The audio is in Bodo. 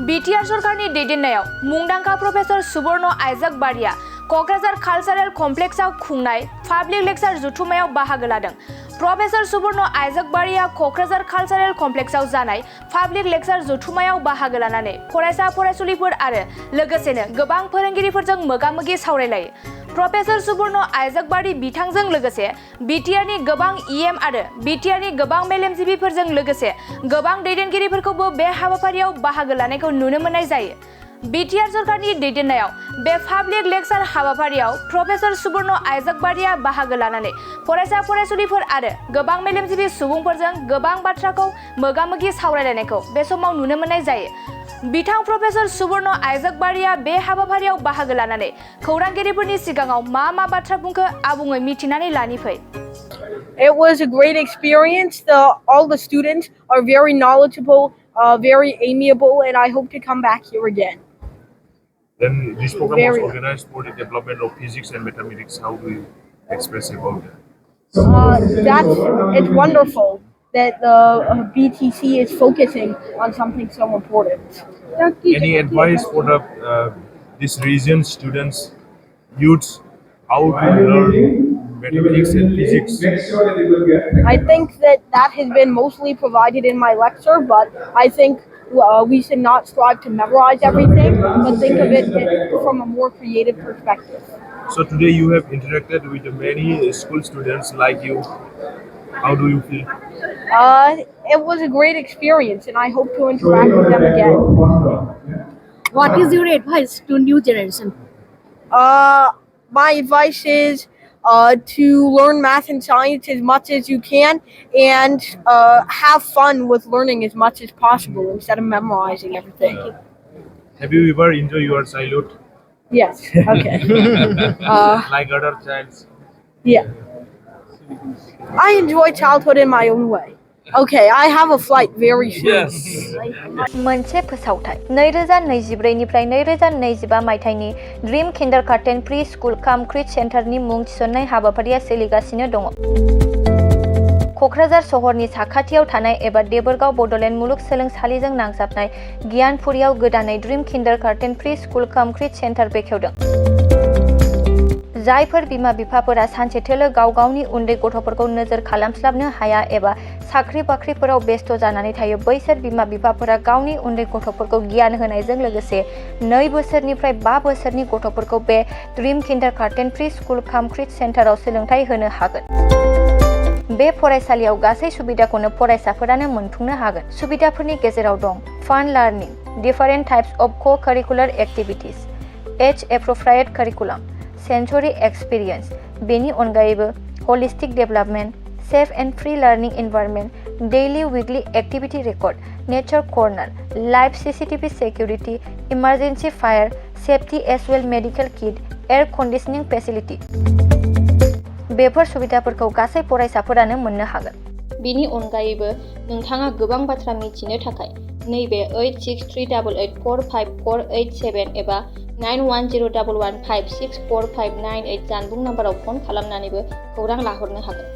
बीटीआर सरकारनि दैदेननायाव मुंदांखा प्रोफेसर सुबर्ण आइजाक बारिया क'क्राझार कालचारेल कमप्लेक्सआव खुंनाय पाब्लिक लेक्चार जथुम्मायाव बाहागो लादों। प्रोफेसर सुबर्ण आइजाक बारिया क'क्राझार कालचारेल कमप्लेक्सआव जानाय पाब्लिक लेक्चार जथुम्मायाव बाहागो लानानै फरायसा फरायसुलिफोर आरो लोगोसेनो गोबां फोरोंगिरिफोरजों मोगा-मोगि सावरायलायो। प्रोफेसर सुबर्ण आइजाक बारि बिथांजों लोगोसे बीटीआरनि गोबां ईएम आरो बीटीआरनि गोबां मेलेमजिबिफोरजों लोगोसे गोबां दैदेनगिरिफोरखौबो बे हाबाफारियाव बाहागो लानायखौ नुनो मोननाय जायो। बीटीआर सरकारनि दैदेननायाव बे पाब्लिक लेक्चार हाबाफारियाव प्रोफेसर सुबर्ण आइजाक बारिया बाहागो लानानै फरायसा फरायसुलिफोर आरो गोबां मेलेमजिबि सुबुंफोरजों गोबां बाथ्राखौ मोगा-मोगि सावरायलायनायखौ बे समाव नुनो मोननाय जायो। बिथां प्रोफेसर सुबर्ण आइजाक बारिया बे हाबाफारियाव बाहागो लानानै खौरांगिरिफोरनि सिगाङाव मा बाथ्रा बुंखो आबुङै मिथिनानै लानि फै। It was a great experience. All the students are very knowledgeable, very amiable, and I hope to come back here again. Then this program was organized for the development of physics and mathematics. How do you express about that? It's wonderful that the BTC is focusing on something so important. Any advice for this region students, youths, how to learn mathematics and physics? I think that has been mostly provided in my lecture, but I think we should not strive to memorize everything, but think of it from a more creative perspective. So today you have interacted with many school students like you. How do you feel? It was a great experience, and I hope to interact with them again. What is your advice to new generation? My advice is to learn math and science as much as you can, and have fun with learning as much as possible instead of memorizing everything. Have you ever enjoyed your childhood? Yes. Okay. Like other childs? Yeah. I enjoy childhood in my own way. Okay, I have a flight very soon. मोनसे फोसावथाय 2024 निफ्राय 2025 मायथाइनि ड्रीम किन्डारगार्टेन प्रि स्कुल काम क्रिट सेन्टारनि मुं थिसननाय हाबाफारिया सोलिगासिनो दङ। क'क्राझार सहरनि साखाथियाव थानाय एबा देबोरगाव बड'लेण्ड मुलुगसोलोंसालिजों नांजाबनाय गियानपुरियाव गोदानै ड्रीम किन्डारगार्टेन प्रि स्कुल काम क्रिट सेन्टार बेखेवदों। जायफोर बिमा-बिफाफोरा सानसेथोलो गाव-गावनि उन्दै गथ'फोरखौ नोजोर खालामस्लाबनो हाया एबा साख्रि-बाख्रिफोराव बेस्थ' जानानै थायो, बैसोर बिमा-बिफाफोरा गावनि उन्दै गथ'फोरखौ गियान होनायजों लोगोसे 2 बोसोरनिफ्राय 5 बोसोरनि गथ'फोरखौ बे ड्रीम किन्डारगार्टेन प्रि स्कुल काम क्रिट सेन्टाराव सोलोंथाइ होनो हागोन। बे फरायसालियाव गासै सुबिदाखौनो फरायसाफोरानो मोनफुंनो हागोन। सुबिदाफोरनि गेजेराव दं फान learning, different types of co-curricular activities, as appropriate curriculum, sensory experience, बेनि अनगायैबो holistic development, safe and free learning environment, daily weekly activity record, nature corner, live CCTV security, emergency fire safety as well medical kit, air conditioning facility. Before सुबिदाफोरखौ गासै फरायसाफोरानो मोननो हागोन। बेनि अनगायैबो नोंथाङा गोबां बाथ्रा मिथिनो थाखाय नैबे 8638454887 एबा 9101156459 जानबुं नाम्बाराव फन खालामनानैबो खौरां लाहरनो हागोन।